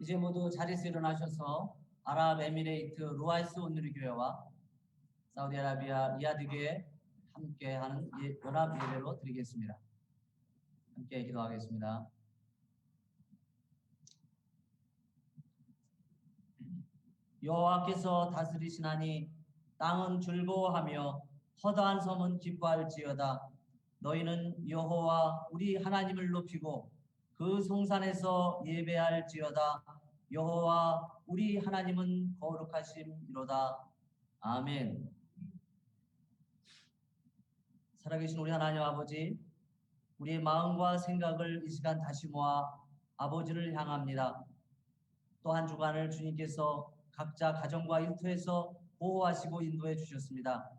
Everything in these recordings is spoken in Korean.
이제 모두 자리에서 일어나셔서 아랍에미레이트 루아이스 온누리 교회와 사우디아라비아 리야드 교회 함께하는 연합 예배로 드리겠습니다. 함께 기도하겠습니다. 여호와께서 다스리시나니 땅은 즐거워하며 허다한 섬은 기뻐할지어다. 너희는 여호와 우리 하나님을 높이고 그 성산에서 예배할지어다. 여호와 우리 하나님은 거룩하심이로다. 아멘. 살아계신 우리 하나님 아버지, 우리의 마음과 생각을 이 시간 다시 모아 아버지를 향합니다. 또 한 주간을 주님께서 각자 가정과 일터에서 보호하시고 인도해 주셨습니다.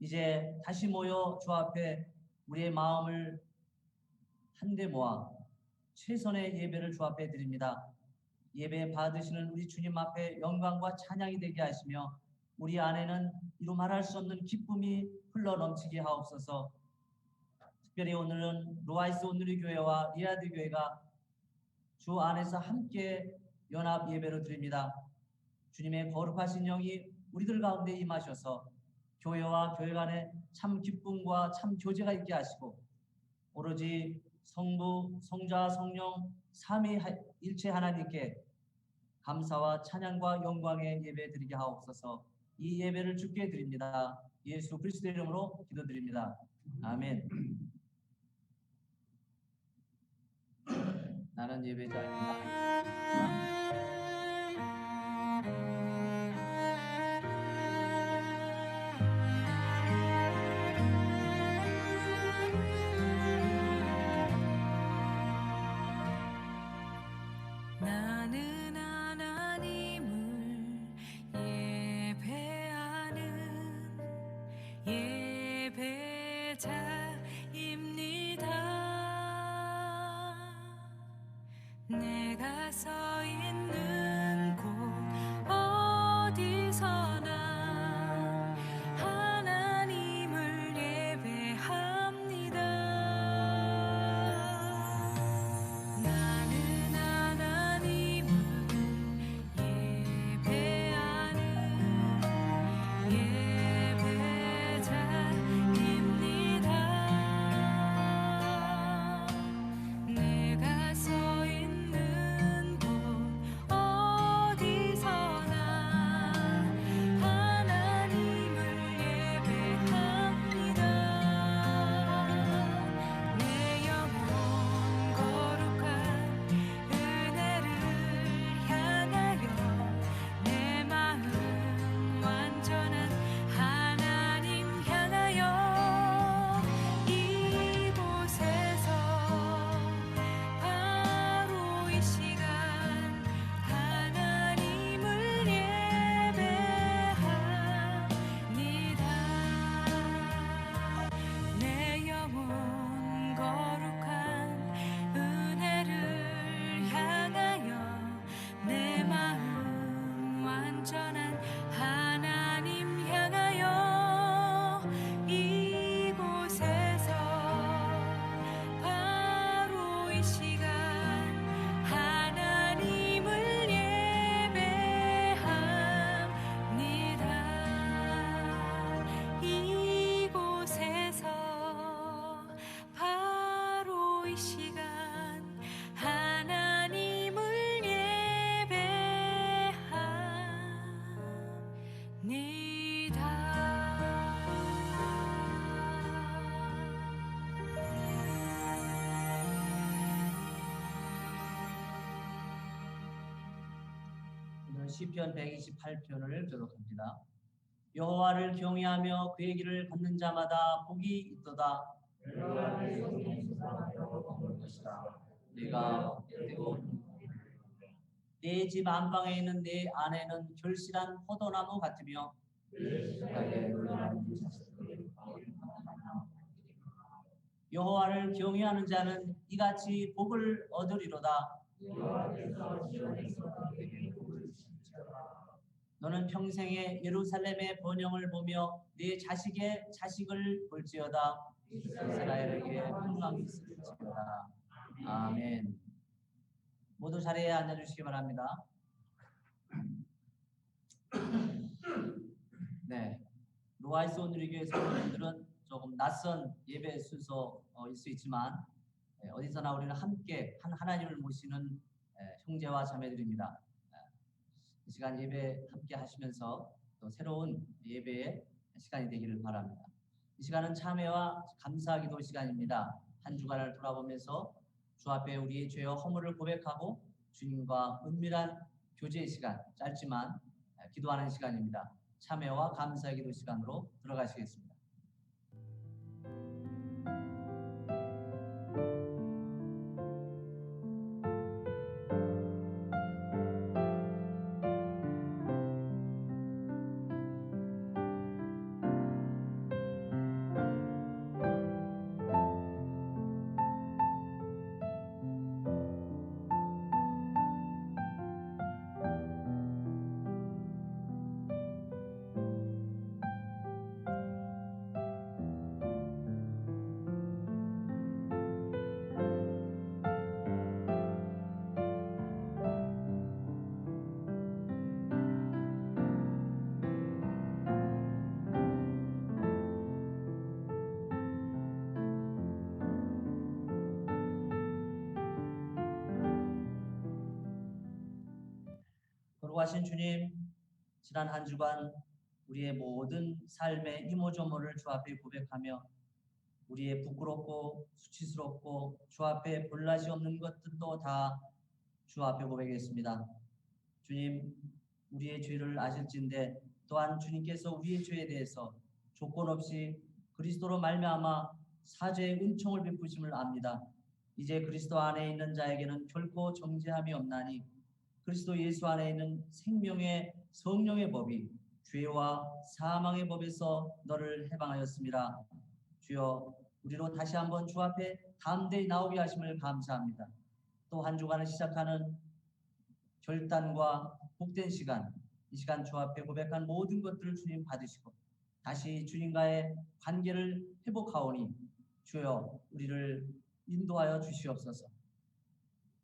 이제 다시 모여 주 앞에 우리의 마음을 한데 모아 최선의 예배를 주 앞에 드립니다. 예배 받으시는 우리 주님 앞에 영광과 찬양이 되게 하시며 우리 안에는 이루 말할 수 없는 기쁨이 흘러 넘치게 하옵소서. 특별히 오늘은 루아이스 온누리 교회와 리야드 교회가 주 안에서 함께 연합 예배로 드립니다. 주님의 거룩하신 영이 우리들 가운데 임하셔서 교회와 교회 간에 참 기쁨과 참 교제가 있게 하시고 오로지 성부, 성자, 성령 삼위일체 하나님께 감사와 찬양과 영광의 예배 드리게 하옵소서. 이 예배를 주께 드립니다. 예수 그리스도의 이름으로 기도드립니다. 아멘. 나는 예배자입니다. 나는 하나님을 예배하는 예배자입니다. 내가 서 있는 곳 어디서나 하나님을 예배합니다. 나는 하나님을 예배하는 예배자입니다. 내가 서 있는 곳 어디서나 하나님을 예배합니다. 내 영혼 거룩한 은혜를 향하여 내 마음 완전한 하나님 향하여 이곳에서 바로 이 시간 하나님을 예배합니다. 내 영혼 거룩한 은혜를 향하여 내 마음 완전한 하나님 향하여 이곳에서 바로 이 시간 하나님을 예배합니다. 이곳에서 바로 이 시간 하나님을 오늘 시편 128편을 교독합니다. 여호와를 경외하며 그의 길을 걷는 자마다 복이 있도다. 내가 내 집 안방에 있는 내 아내는 결실한 포도나무 같으며 여호와를 경외하는 자는 이같이 복을 얻으리로다. 너는 평생에 예루살렘의 번영을 보며 네 자식의 자식을 볼지어다. 이스라엘에게 평강이 있을지어다. 아멘. 모두 자리에 앉아주시기 바랍니다. 네, 로아이스 온누리교회 성도님들은 조금 낯선 예배 순서일 수 있지만 어디서나 우리는 함께 한 하나님을 모시는 형제와 자매들입니다. 이 시간 예배 함께 하시면서 또 새로운 예배의 시간이 되기를 바랍니다. 이 시간은 참회와 감사기도 시간입니다. 한 주간을 돌아보면서 주 앞에 우리의 죄와 허물을 고백하고 주님과 은밀한 교제의 시간, 짧지만 기도하는 시간입니다. 참회와 감사기도 시간으로 들어가시겠습니다. 거룩하신 주님, 지난 한 주간 우리의 모든 삶의 이모저모를 주 앞에 고백하며 우리의 부끄럽고 수치스럽고 주 앞에 볼낯이 없는 것들도 다 주 앞에 고백했습니다. 주님, 우리의 죄를 아실진데 또한 주님께서 우리의 죄에 대해서 조건 없이 그리스도로 말미암아 사죄의 은총을 베푸심을 압니다. 이제 그리스도 안에 있는 자에게는 결코 정죄함이 없나니 그리스도 예수 안에 있는 생명의 성령의 법이 죄와 사망의 법에서 너를 해방하였습니다. 주여, 우리로 다시 한번 주 앞에 담대히 나오게 하심을 감사합니다. 또 한 주간을 시작하는 결단과 복된 시간, 이 시간 주 앞에 고백한 모든 것들을 주님 받으시고 다시 주님과의 관계를 회복하오니 주여 우리를 인도하여 주시옵소서.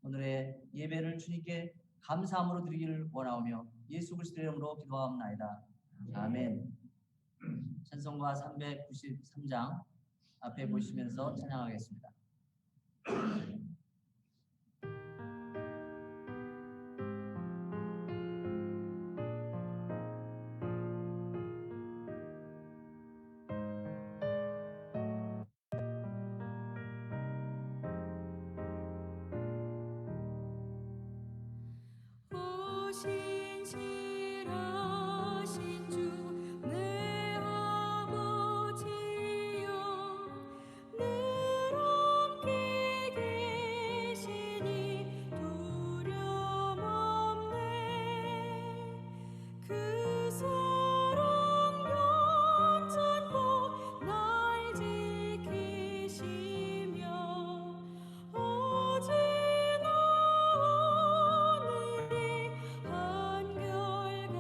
오늘의 예배를 주님께 감사함으로 드리기를 원하오며 예수 그리스도의 이름으로 기도하옵나이다. 아멘. 찬송가 393장 앞에 보시면서 찬양하겠습니다. 신실하신 주 내 아버지여 늘 함께 계시니 두려움 없네 그 사랑 변찮고 날 지키시며 어제나 오늘이 한결같으니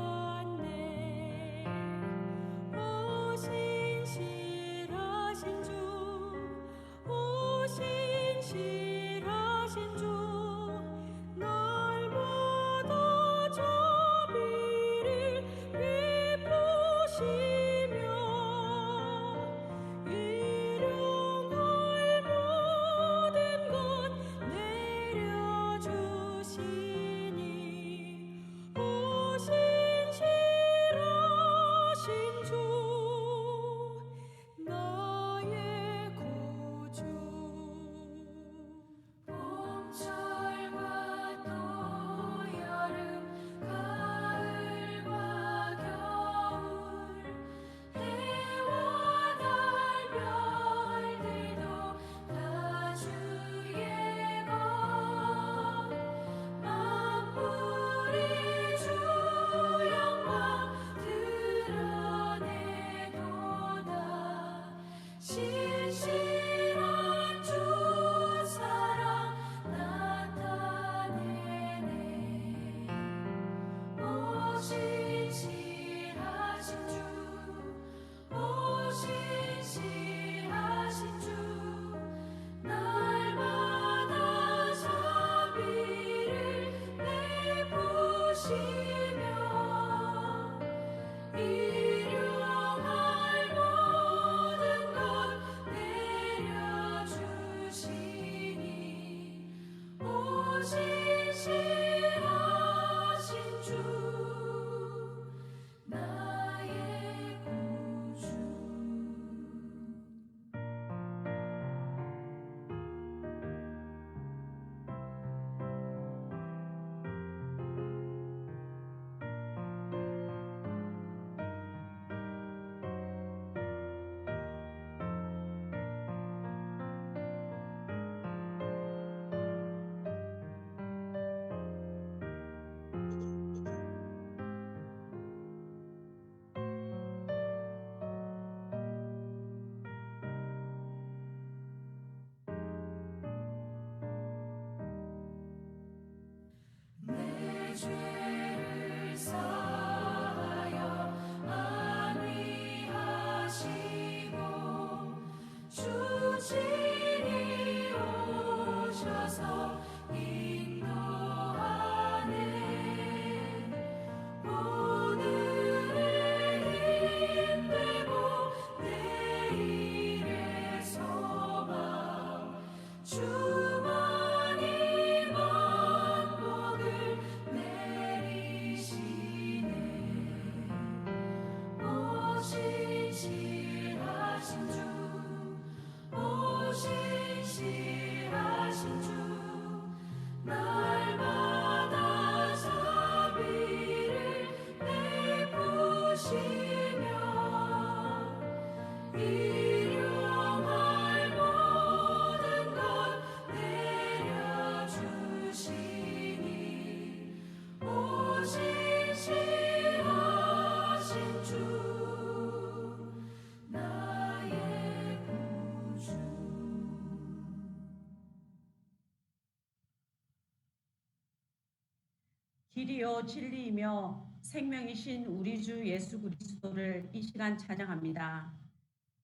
길이요 진리이며 생명이신 우리 주 예수 그리스도를 이 시간 찬양합니다.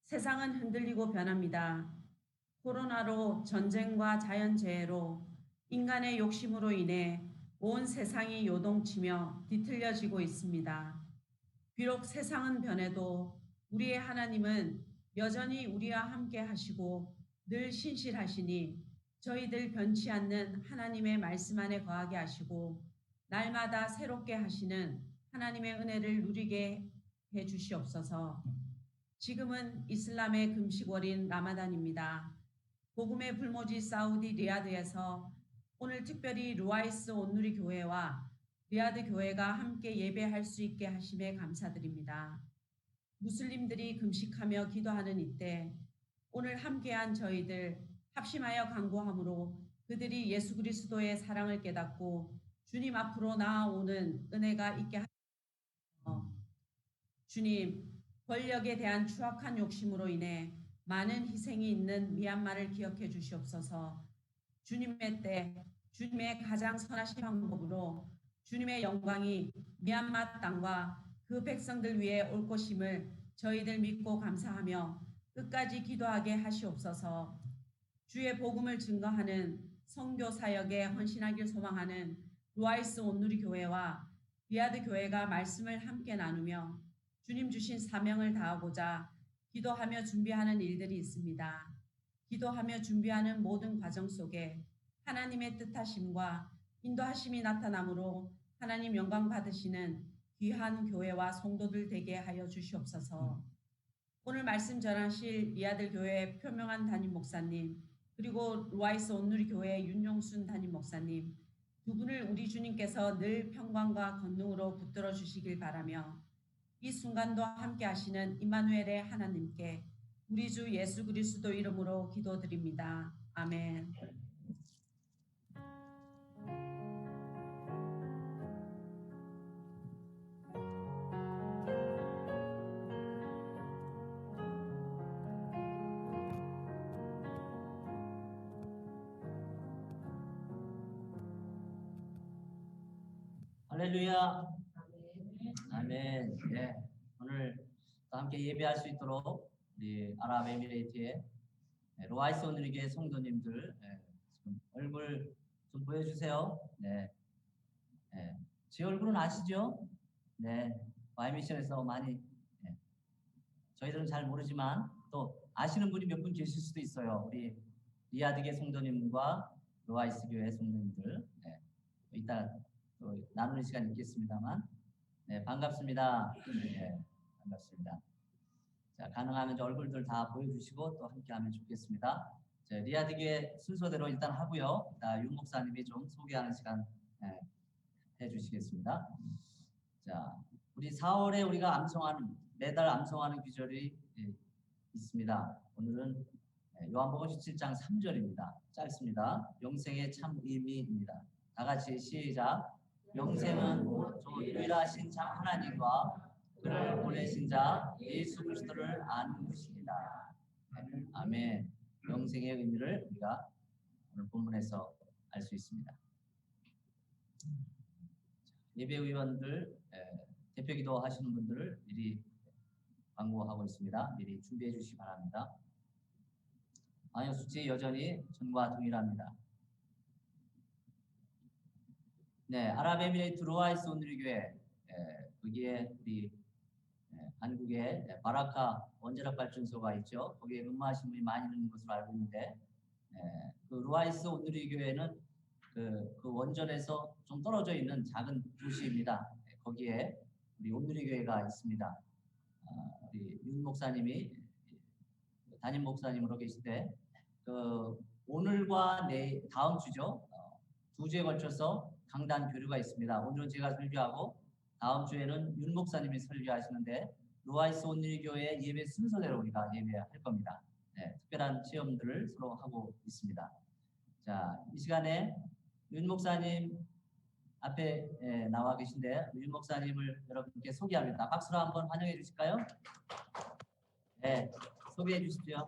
세상은 흔들리고 변합니다. 코로나로 전쟁과 자연재해로 인간의 욕심으로 인해 온 세상이 요동치며 뒤틀려지고 있습니다. 비록 세상은 변해도 우리의 하나님은 여전히 우리와 함께 하시고 늘 신실하시니 저희들 변치 않는 하나님의 말씀 안에 거하게 하시고 날마다 새롭게 하시는 하나님의 은혜를 누리게 해 주시옵소서. 지금은 이슬람의 금식월인 라마단입니다. 복음의 불모지 사우디 리야드에서 오늘 특별히 루아이스 온누리 교회와 리야드 교회가 함께 예배할 수 있게 하심에 감사드립니다. 무슬림들이 금식하며 기도하는 이때 오늘 함께한 저희들 합심하여 간구함으로 그들이 예수 그리스도의 사랑을 깨닫고 주님 앞으로 나아오는 은혜가 있게 하소서. 주님, 권력에 대한 추악한 욕심으로 인해 많은 희생이 있는 미얀마를 기억해 주시옵소서. 주님의 때, 주님의 가장 선하신 방법으로 주님의 영광이 미얀마 땅과 그 백성들 위에 올 것임을 저희들 믿고 감사하며 끝까지 기도하게 하시옵소서. 주의 복음을 증거하는 선교 사역에 헌신하길 소망하는 루아이스 온누리 교회와 리야드 교회가 말씀을 함께 나누며 주님 주신 사명을 다하고자 기도하며 준비하는 일들이 있습니다. 기도하며 준비하는 모든 과정 속에 하나님의 뜻하심과 인도하심이 나타나므로 하나님 영광 받으시는 귀한 교회와 성도들 되게 하여 주시옵소서. 오늘 말씀 전하실 리야드 교회 표명한 담임 목사님 그리고 루아이스 온누리 교회 윤용순 담임 목사님 두 분을 우리 주님께서 늘 평강과 권능으로 붙들어 주시길 바라며 이 순간도 함께 하시는 임마누엘의 하나님께 우리 주 예수 그리스도 이름으로 기도드립니다. 아멘. 할렐루야. 아멘. 예. 오늘 또 함께 예배할 수 있도록 우리 아랍에미레이트의 로아이스 온누리교회 성도님들 좀 얼굴 좀 보여주세요. 네. 네. 제 얼굴은 아시죠? 네. 와이미션에서 많이 저희들은 잘 모르지만 또 아시는 분이 몇 분 계실 수도 있어요. 우리 리야드계 성도님과 로아이스 교회 성도님들. 네. 이따 또 나누는 시간이 있겠습니다만, 네, 반갑습니다. 네, 반갑습니다. 자, 가능하면 얼굴들 다 보여주시고 또 함께하면 좋겠습니다. 자, 리야드교회 순서대로 일단 하고요. 윤 목사님이 좀 소개하는 시간 해주시겠습니다. 자, 우리 4월에 우리가 암송하는 매달 암송하는 귀절이 있습니다. 오늘은 요한복음 17장 3절입니다. 짧습니다. 영생의 참 의미입니다. 다 같이 시작. 영생은 저 유일하신 참 하나님과 그를 보내신 자 예수 그리스도를 아는 것입니다. 아멘. 영생의 의미를 우리가 오늘 본문에서 알 수 있습니다. 예배의원들 대표기도 하시는 분들을 미리 광고하고 있습니다. 미리 준비해 주시기 바랍니다. 방역 수치 여전히 전과 동일합니다. 네, 아랍에미레이트 루아이스 온누리 교회 거기에 우리 한국의 바라카 원자력 발전소가 있죠. 거기에 근무하신 분이 많이 있는 것으로 알고 있는데 그 루아이스 온누리 교회는 그 원전에서 좀 떨어져 있는 작은 도시입니다. 거기에 우리 온누리 교회가 있습니다. 우리 윤 목사님이 담임 목사님으로 계실 때 그 오늘과 다음 주죠. 2주에 걸쳐서 강단 교류가 있습니다. 오늘은 제가 설교하고 다음 주에는 윤 목사님이 설교하시는데 루아이스 온누리 교회 예배 순서대로 우리가 예배할 겁니다. 네, 특별한 체험들을 서로 하고 있습니다. 자, 이 시간에 윤 목사님 앞에 나와 계신데 윤 목사님을 여러분께 소개합니다. 박수로 한번 환영해 주실까요? 네, 소개해 주십시오.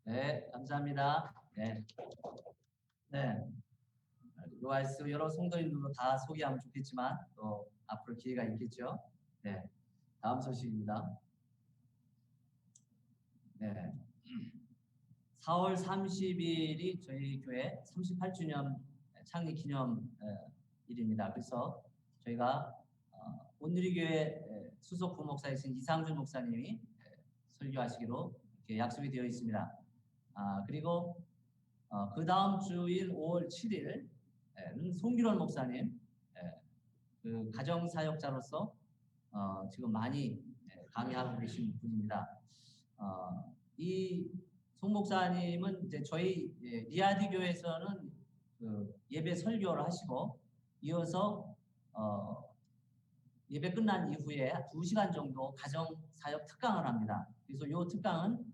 네, 감사합니다. 네, 네. 루아이스 여러 성도님들도 다 소개하면 좋겠지만 또 앞으로 기회가 있겠죠. 네, 다음 소식입니다. 네, 4월 30일이 저희 교회 38주년 창립 기념 일입니다. 그래서 저희가 온누리교회 수석 부목사이신 이상준 목사님이 설교하시기로 이렇게 약속이 되어 있습니다. 그리고 그 다음 주일 5월 7일은 송규론 목사님, 그 가정사역자로서 지금 많이 강의하고 계신 분입니다. 이 송 목사님은 이제 저희 리아디 교회에서는 그 예배 설교를 하시고 이어서 예배 끝난 이후에 2시간 정도 가정사역 특강을 합니다. 그래서 이 특강은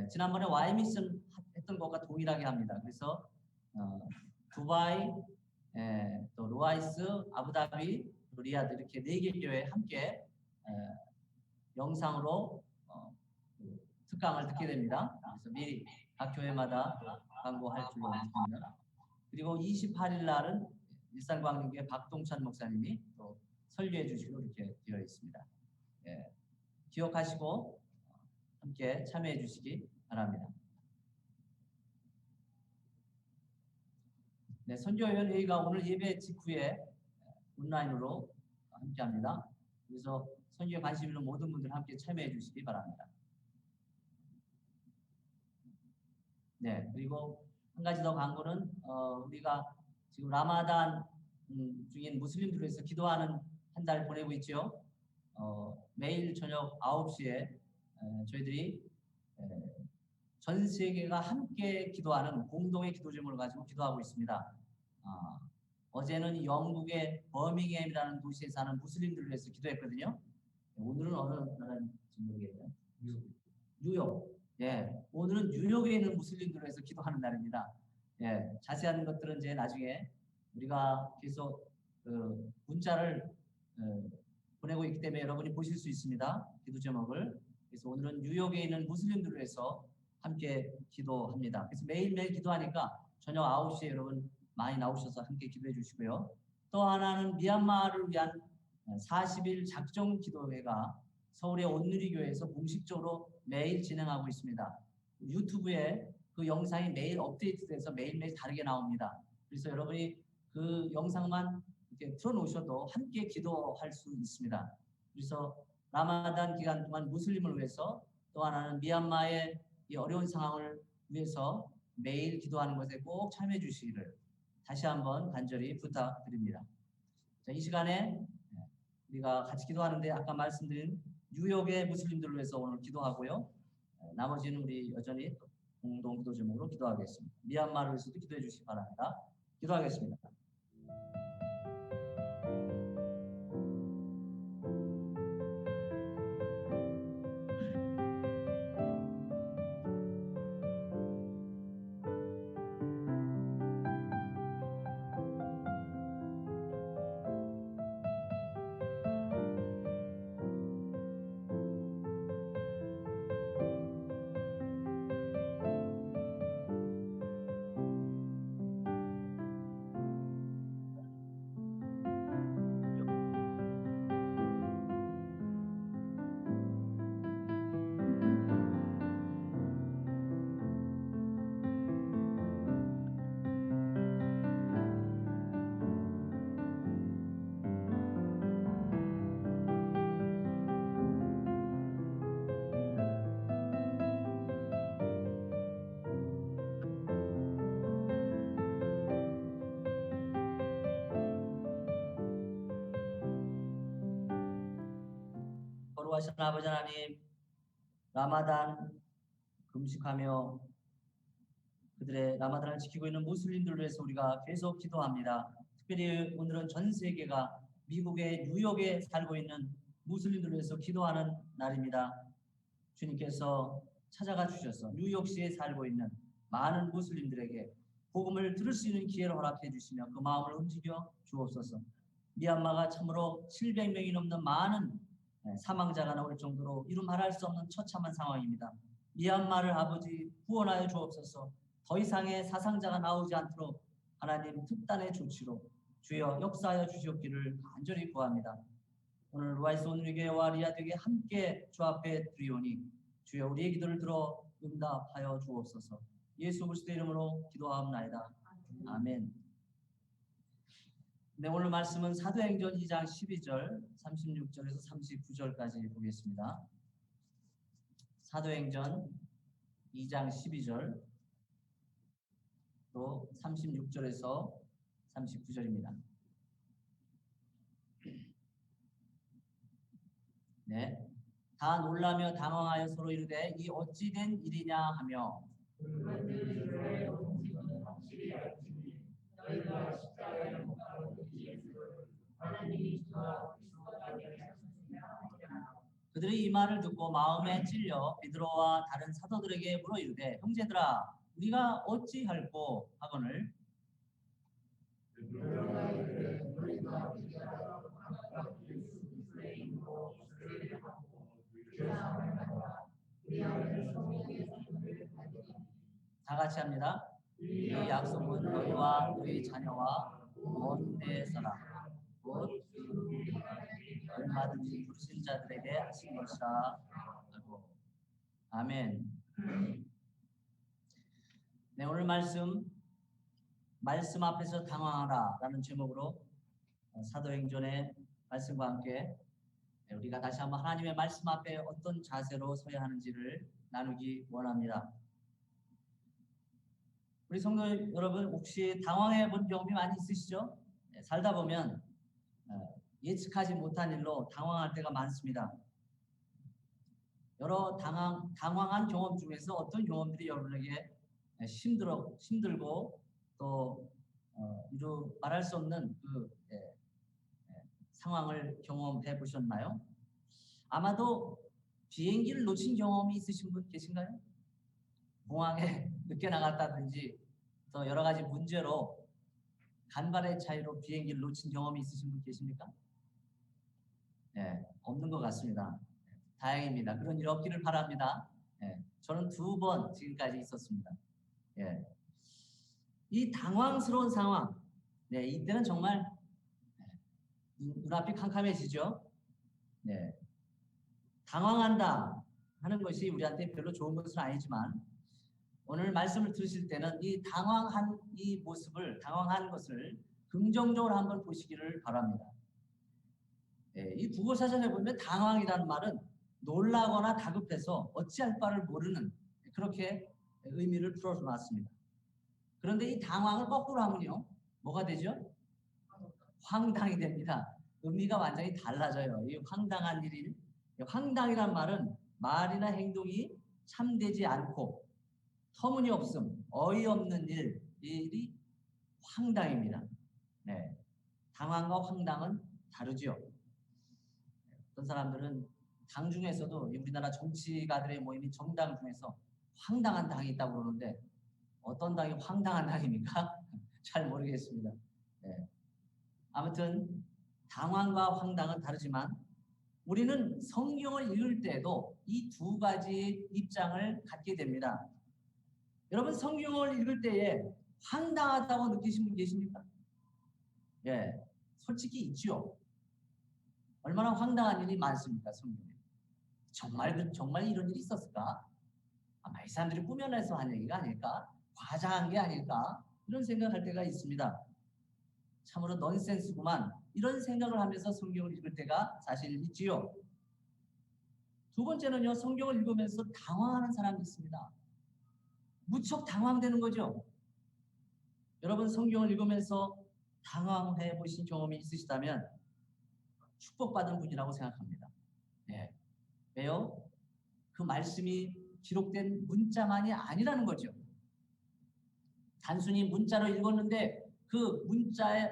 지난번에 Y 미션 했던 것과 동일하게 합니다. 그래서 두바이, 또 루아이스, 아부다비, 리아드 이렇게 4개 교회 함께 영상으로 특강을 듣게 됩니다. 그래서 미리 각 교회마다 광고할 줄로 믿습니다. 그리고 28일 날은 일산광림교회 박동찬 목사님이 또 설교해 주시기로 이렇게 되어 있습니다. 기억하시고 함께 참여해 주시기 바랍니다. 네, 선교위원회의가 오늘 예배 직후에 온라인으로 함께합니다. 그래서 선교에 관심 있는 모든 분들 함께 참여해 주시기 바랍니다. 네, 그리고 한 가지 더 광고는 우리가 지금 라마단 중인 무슬림들을 위해서 기도하는 한 달 보내고 있죠. 매일 저녁 9시에 저희들이 전 세계가 함께 기도하는 공동의 기도 제목을 가지고 기도하고 있습니다. 어제는 영국의 버밍햄이라는 도시에 사는 무슬림들을 위해서 기도했거든요. 오늘은 어느 나라인지 모르겠네요. 뉴욕. 예, 오늘은 뉴욕에 있는 무슬림들을 위해서 기도하는 날입니다. 예, 자세한 것들은 이제 나중에 우리가 계속 문자를 보내고 있기 때문에 여러분이 보실 수 있습니다. 기도 제목을. 그래서 오늘은 뉴욕에 있는 무슬림들을 위해서 함께 기도합니다. 그래서 매일매일 기도하니까 저녁 9시에 여러분 많이 나오셔서 함께 기도해 주시고요. 또 하나는 미얀마를 위한 40일 작정 기도회가 서울의 온누리교회에서 공식적으로 매일 진행하고 있습니다. 유튜브에 그 영상이 매일 업데이트돼서 매일매일 다르게 나옵니다. 그래서 여러분이 그 영상만 이렇게 틀어놓으셔도 함께 기도할 수 있습니다. 그래서 라마단 기간 동안 무슬림을 위해서 또 하나는 미얀마의 이 어려운 상황을 위해서 매일 기도하는 것에 꼭 참여해 주시기를 다시 한번 간절히 부탁드립니다. 자, 이 시간에 우리가 같이 기도하는데 아까 말씀드린 뉴욕의 무슬림들을 위해서 오늘 기도하고요. 나머지는 우리 여전히 공동 기도 제목으로 기도하겠습니다. 미얀마를 위해서도 기도해 주시기 바랍니다. 기도하겠습니다. 거룩하신 아버지 하나님, 라마단 금식하며 그들의 라마단을 지키고 있는 무슬림들을 위해서 우리가 계속 기도합니다. 특별히 오늘은 전 세계가 미국의 뉴욕에 살고 있는 무슬림들을 위해서 기도하는 날입니다. 주님께서 찾아가 주셔서 뉴욕시에 살고 있는 많은 무슬림들에게 복음을 들을 수 있는 기회를 허락해 주시며 그 마음을 움직여 주옵소서. 미얀마가 참으로 700명이 넘는 많은 사망자가 나올 정도로 이루 말할 수 없는 처참한 상황입니다. 미얀마를 아버지 구원하여 주옵소서. 더 이상의 사상자가 나오지 않도록 하나님 특단의 조치로 주여 역사하여 주시옵기를 간절히 구합니다. 오늘 루아이스 온누리교회와 리아드에게 함께 주 앞에 드리오니 주여 우리의 기도를 들어 응답하여 주옵소서. 예수 그리스도의 이름으로 기도하옵나이다. 아멘. 네, 오늘 말씀은 사도행전 2장 12절, 36절에서 39절까지 보겠습니다. 사도행전 2장 12절 또 36절에서 39절입니다. 네, 다 놀라며 당황하여 서로 이르되 이 어찌 된 일이냐 하며 그들이 이 말을 듣고 마음에 찔려 베드로와 다른 사도들에게 물어 이르되 형제들아 우리가 어찌할꼬 하거늘 다 같이 합니다. 이 약속은 너희와 너희 자녀와 먼 데에 서라 곧 얼마든지 부르신 자들에게 하신 것이라 하고 아멘. 네, 오늘 말씀 앞에서 당황하라 라는 제목으로 사도행전의 말씀과 함께 우리가 다시 한번 하나님의 말씀 앞에 어떤 자세로 서야 하는지를 나누기 원합니다. 우리 성도 여러분 혹시 당황해 본 경험이 많이 있으시죠? 살다 보면 예측하지 못한 일로 당황할 때가 많습니다. 여러 당황한 경험 중에서 어떤 경험들이 여러분에게 힘들고 또 말할 수 없는 그 상황을 경험해 보셨나요? 아마도 비행기를 놓친 경험이 있으신 분 계신가요? 공항에 늦게 나갔다든지 또 여러 가지 문제로 간발의 차이로 비행기를 놓친 경험이 있으신 분 계십니까? 네, 없는 것 같습니다. 다행입니다. 그런 일 없기를 바랍니다. 저는 2번 지금까지 있었습니다. 이 당황스러운 상황, 이때는 정말 눈앞이 캄캄해지죠. 당황한다 하는 것이 우리한테 별로 좋은 것은 아니지만 오늘 말씀을 들으실 때는 이 당황한 것을 긍정적으로 한번 보시기를 바랍니다. 이 국어사전에 보면 당황이라는 말은 놀라거나 다급해서 어찌할 바를 모르는 그렇게 의미를 풀어놨습니다. 그런데 이 당황을 거꾸로 하면요, 뭐가 되죠? 황당이 됩니다. 의미가 완전히 달라져요. 이 황당한 일이, 황당이란 말은 말이나 행동이 참되지 않고 터무니없음, 어이없는 일이 황당입니다. 당황과 황당은 다르죠. 어떤 사람들은 당 중에서도 우리나라 정치가들의 모임인 정당 중에서 황당한 당이 있다고 그러는데 어떤 당이 황당한 당입니까? 잘 모르겠습니다. 아무튼 당황과 황당은 다르지만 우리는 성경을 읽을 때도 이 2가지 입장을 갖게 됩니다. 여러분 성경을 읽을 때에 황당하다고 느끼신 분 계십니까? 솔직히 있죠. 얼마나 황당한 일이 많습니까? 성경에. 정말 이런 일이 있었을까? 아마 이 사람들이 꾸며내서 한 얘기가 아닐까? 과장한 게 아닐까? 이런 생각할 때가 있습니다. 참으로 넌센스구만. 이런 생각을 하면서 성경을 읽을 때가 사실 있지요. 2번째는요, 성경을 읽으면서 당황하는 사람이 있습니다. 무척 당황되는 거죠. 여러분 성경을 읽으면서 당황해 보신 경험이 있으시다면 축복받은 분이라고 생각합니다. 왜요? 그 말씀이 기록된 문자만이 아니라는 거죠. 단순히 문자로 읽었는데 그 문자의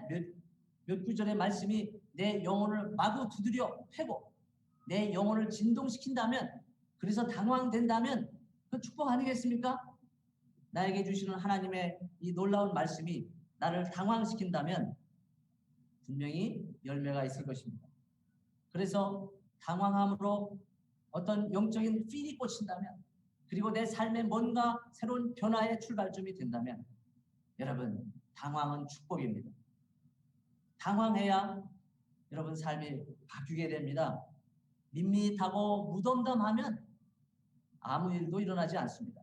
몇 구절의 말씀이 내 영혼을 마구 두드려 패고 내 영혼을 진동시킨다면, 그래서 당황된다면 그 축복 아니겠습니까? 나에게 주시는 하나님의 이 놀라운 말씀이 나를 당황시킨다면 분명히 열매가 있을 것입니다. 그래서 당황함으로 어떤 영적인 필이 꽂힌다면 그리고 내 삶에 뭔가 새로운 변화의 출발점이 된다면 여러분, 당황은 축복입니다. 당황해야 여러분 삶이 바뀌게 됩니다. 밋밋하고 무덤덤하면 아무 일도 일어나지 않습니다.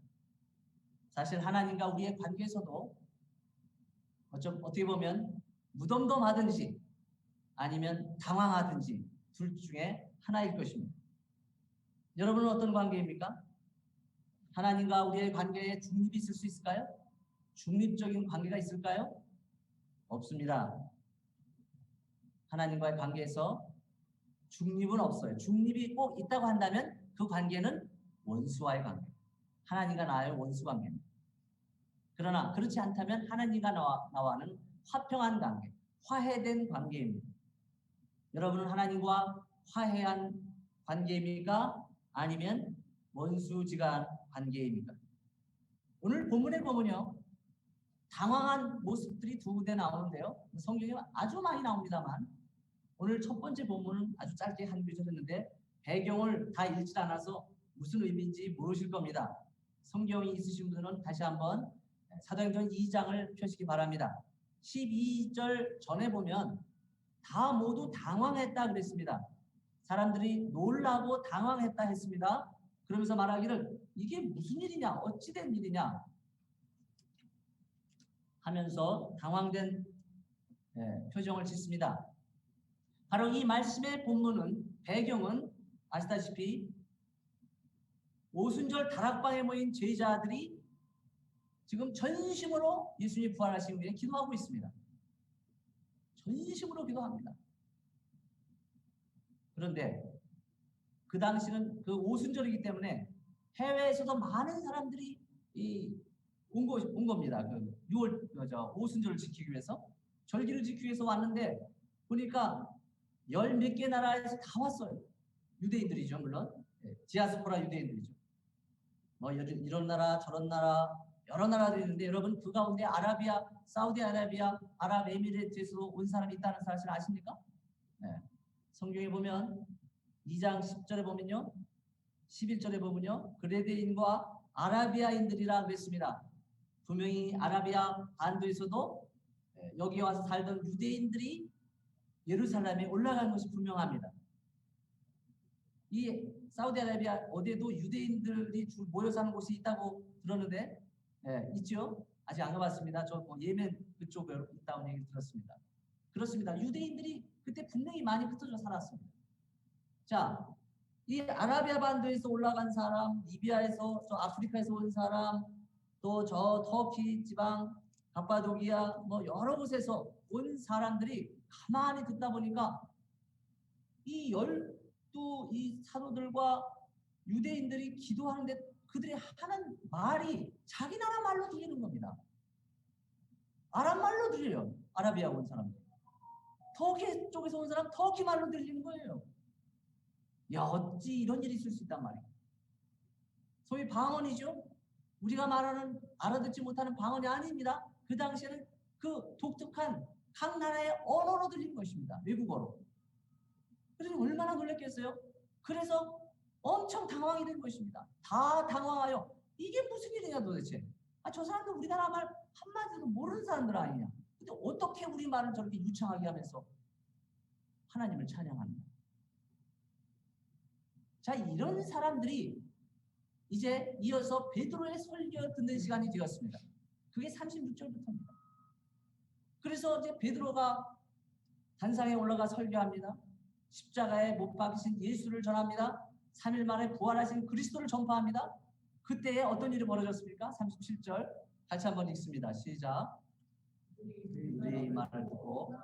사실 하나님과 우리의 관계에서도 어떻게 보면 무덤덤하든지 아니면 당황하든지 둘 중에 하나일 것입니다. 여러분은 어떤 관계입니까? 하나님과 우리의 관계에 중립이 있을 수 있을까요? 중립적인 관계가 있을까요? 없습니다. 하나님과의 관계에서 중립은 없어요. 중립이 꼭 있다고 한다면 그 관계는 원수와의 관계. 하나님과 나의 원수 관계입니다. 그러나 그렇지 않다면 하나님과 나와는 화평한 관계, 화해된 관계입니다. 여러분은 하나님과 화해한 관계입니까? 아니면 원수지간 관계입니까? 오늘 본문에 보면요, 당황한 모습들이 두 군데 나오는데요. 성경에 아주 많이 나옵니다만 오늘 첫 번째 본문은 아주 짧게 한 구절 했는데 배경을 다 읽지 않아서 무슨 의미인지 모르실 겁니다. 성경이 있으신 분은 다시 한번 사도행전 2장을 펴시기 바랍니다. 12절 전에 보면 다 모두 당황했다 그랬습니다. 사람들이 놀라고 당황했다 했습니다. 그러면서 말하기를 이게 무슨 일이냐, 어찌된 일이냐 하면서 당황된 표정을 짓습니다. 바로 이 말씀의 본문은 배경은 아시다시피 오순절 다락방에 모인 제자들이 지금 전심으로 예수님 부활하신 후에 기도하고 있습니다. 전심으로 기도합니다. 그런데 그 당시는 그 오순절이기 때문에 해외에서도 많은 사람들이 온 겁니다. 그 6월 오순절을 지키기 위해서 절기를 지키기 위해서 왔는데 보니까 열 몇 개 나라에서 다 왔어요. 유대인들이죠, 물론. 디아스포라 유대인들이죠. 뭐 이런 나라 저런 나라 여러 나라들이 있는데 여러분 그 가운데 아라비아, 사우디아라비아, 아랍에미레이트에서 온 사람이 있다는 사실 아십니까? 네. 성경에 보면 2장 10절에 보면요, 11절에 보면요, 그레데인과 아라비아인들이라 그랬습니다. 분명히 아라비아 반도에서도 여기 와서 살던 유대인들이 예루살렘에 올라간 것이 분명합니다. 이 사우디아라비아 어디에도 유대인들이 모여 사는 곳이 있다고 들었는데 있죠? 아직 안 가봤습니다. 저 예멘 그쪽에 있다고 얘기 들었습니다. 그렇습니다. 유대인들이 그때 분명히 많이 흩어져 살았습니다. 자, 이 아라비아 반도에서 올라간 사람, 리비아에서 저 아프리카에서 온 사람, 또 저 터키 지방, 갑바도기아 뭐 여러 곳에서 온 사람들이 가만히 듣다 보니까 이 사도들과 유대인들이 기도하는데 그들이 하는 말이 자기 나라 말로 들리는 겁니다. 아랍 말로 들려요. 아라비아 온 사람들. 터키 쪽에서 온 사람 터키 말로 들리는 거예요. 야, 어찌 이런 일이 있을 수 있단 말이에요. 소위 방언이죠. 우리가 말하는 알아듣지 못하는 방언이 아닙니다. 그 당시에는 그 독특한 각 나라의 언어로 들린 것입니다. 외국어로. 그래서 얼마나 놀랐겠어요? 그래서 엄청 당황이 된 것입니다. 다 당황하여 이게 무슨 일이냐 도대체. 저 사람들 우리나라 말 한마디도 모르는 사람들 아니냐. 근데 어떻게 우리 말을 저렇게 유창하게 하면서 하나님을 찬양합니다. 자, 이런 사람들이 이제 이어서 베드로의 설교 듣는 시간이 되었습니다. 그게 36절부터입니다. 그래서 이제 베드로가 단상에 올라가 설교합니다. 십자가에 못 박히신 예수를 전합니다. 3일 만에 부활하신 그리스도를 전파합니다. 그때에 어떤 일이 벌어졌습니까? 37절 같이 한번 읽습니다. 시작. 우리 말을 듣고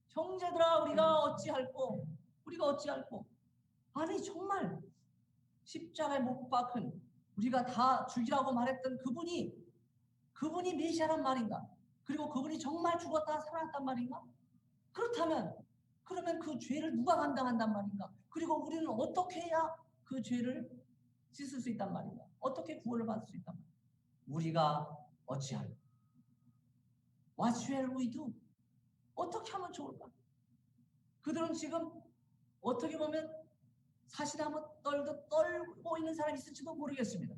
형제들아 우리가 어찌할꼬 아니 정말 십자가에 못 박힌 우리가 다 죽이라고 말했던 그분이 메시아란 말인가? 그리고 그분이 정말 죽었다 살아났단 말인가? 그러면 그 죄를 누가 감당한단 말인가? 그리고 우리는 어떻게 해야 그 죄를 씻을 수 있단 말인가? 어떻게 구원을 받을 수 있단 말인가? 우리가 어찌할까? What shall we do? 어떻게 하면 좋을까? 그들은 지금 어떻게 보면 사실 한번 떨고 있는 사람이 있을지도 모르겠습니다.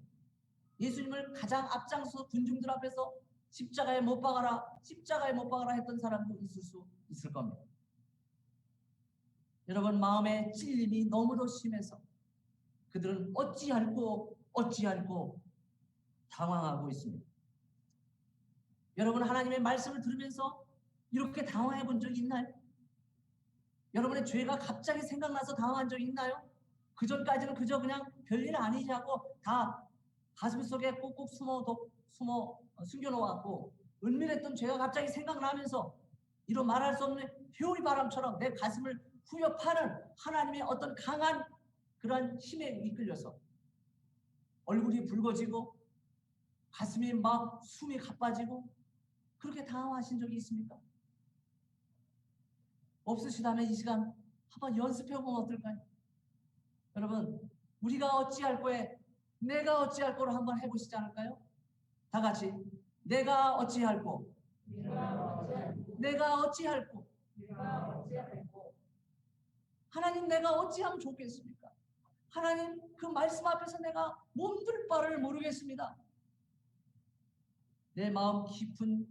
예수님을 가장 앞장서 군중들 앞에서 십자가에 못 박아라, 십자가에 못 박아라 했던 사람도 있을 겁니다. 여러분, 마음의 찔림이 너무도 심해서 그들은 어찌할꼬 당황하고 있습니다. 여러분, 하나님의 말씀을 들으면서 이렇게 당황해 본 적이 있나요? 여러분의 죄가 갑자기 생각나서 당황한 적이 있나요? 그 전까지는 그저 그냥 별일 아니지 하고 다 가슴속에 꾹꾹 숨겨놓았고, 은밀했던 죄가 갑자기 생각나면서 이런 말할 수 없는 회오리 바람처럼 내 가슴을 후벼파는 하나님의 어떤 강한 그런 힘에 이끌려서 얼굴이 붉어지고 가슴이 막 숨이 가빠지고 그렇게 당황하신 적이 있습니까? 없으시다면 이 시간 한번 연습해보면 어떨까요? 여러분, 우리가 어찌할 거에 내가 어찌할 거로 한번 해보시지 않을까요? 다 같이 내가 어찌할 거, 내가 어찌할 거. 하나님, 내가 어찌하면 좋겠습니까? 하나님, 그 말씀 앞에서 내가 몸둘 바를 모르겠습니다. 내 마음 깊은